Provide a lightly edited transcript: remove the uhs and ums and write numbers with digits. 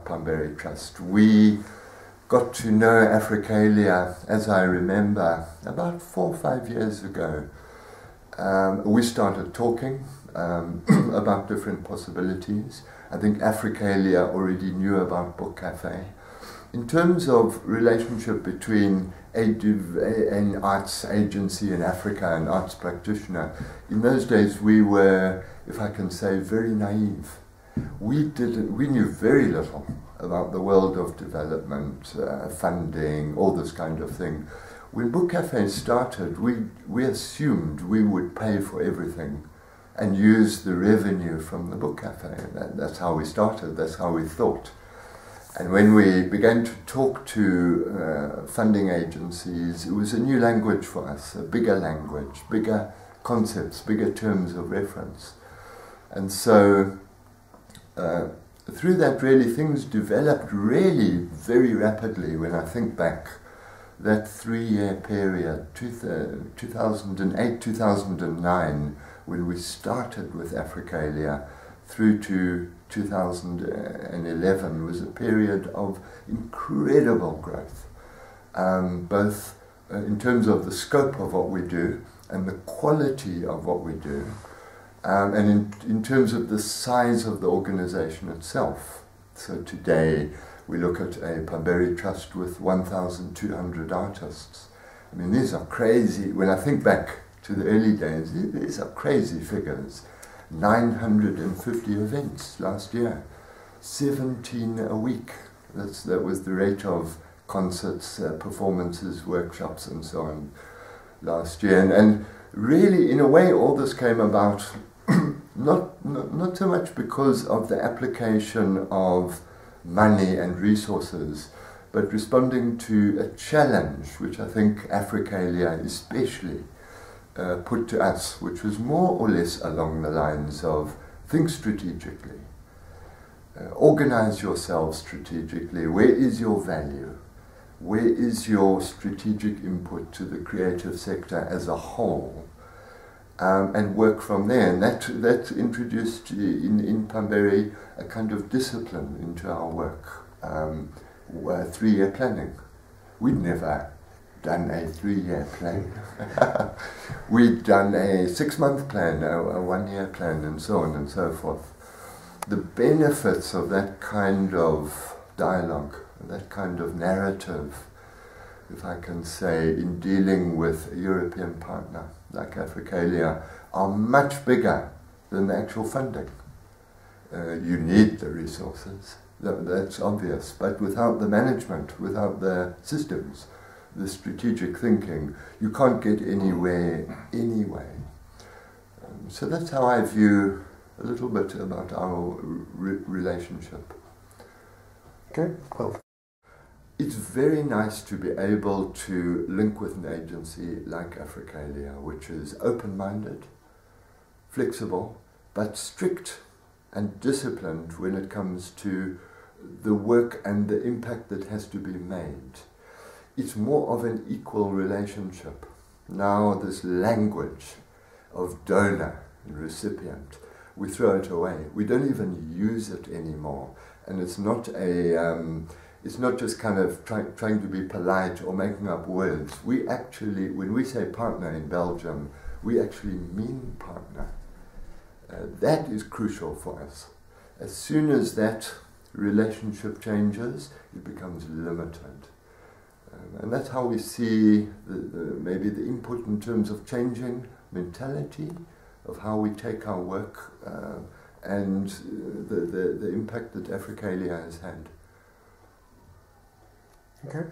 Pamberi Trust. We got to know Africalia, as I remember, about 4 or 5 years ago. We started talking about different possibilities. I think Africalia already knew about Book Cafe. In terms of relationship between an arts agency in Africa and arts practitioner, in those days we were, if I can say, very naive. We knew very little about the world of development, funding, all this kind of thing. When Book Cafe started, we assumed we would pay for everything and use the revenue from the Book Cafe. That's how we started, that's how we thought. And when we began to talk to funding agencies, it was a new language for us, a bigger language, bigger concepts, bigger terms of reference. And so through that, really, things developed really very rapidly. When I think back, that 3-year period, 2008, 2009, when we started with Africalia, through to 2011 was a period of incredible growth, both in terms of the scope of what we do and the quality of what we do, and in terms of the size of the organization itself. So today we look at a Pamberi Trust with 1,200 artists. I mean, these are crazy. When I think back to the early days, these are crazy figures. 950 events last year, 17 a week. That was the rate of concerts, performances, workshops and so on last year. And really, in a way, all this came about not so much because of the application of money and resources, but responding to a challenge which I think Africalia especially put to us, which was more or less along the lines of think strategically, organize yourself strategically. Where is your value? Where is your strategic input to the creative sector as a whole? And work from there. And that introduced in Pamberi a kind of discipline into our work, 3-year planning. We'd never done a 3-year plan. We'd done a 6-month plan, a 1-year plan, and so on and so forth. The benefits of that kind of dialogue, that kind of narrative, if I can say, in dealing with a European partner like Africalia, are much bigger than the actual funding. You need the resources, that's obvious, but without the management, without the systems, the strategic thinking, you can't get anywhere anyway. So that's how I view a little bit about our relationship. Okay, well. It's very nice to be able to link with an agency like Africalia, which is open-minded, flexible, but strict and disciplined when it comes to the work and the impact that has to be made. It's more of an equal relationship. Now this language of donor and recipient, we throw it away. We don't even use it anymore. And it's not just kind of trying to be polite or making up words. We actually, when we say partner in Belgium, we actually mean partner. That is crucial for us. As soon as that relationship changes, it becomes limited. And that's how we see maybe the input in terms of changing mentality, of how we take our work, and the impact that Africalia has had. Okay.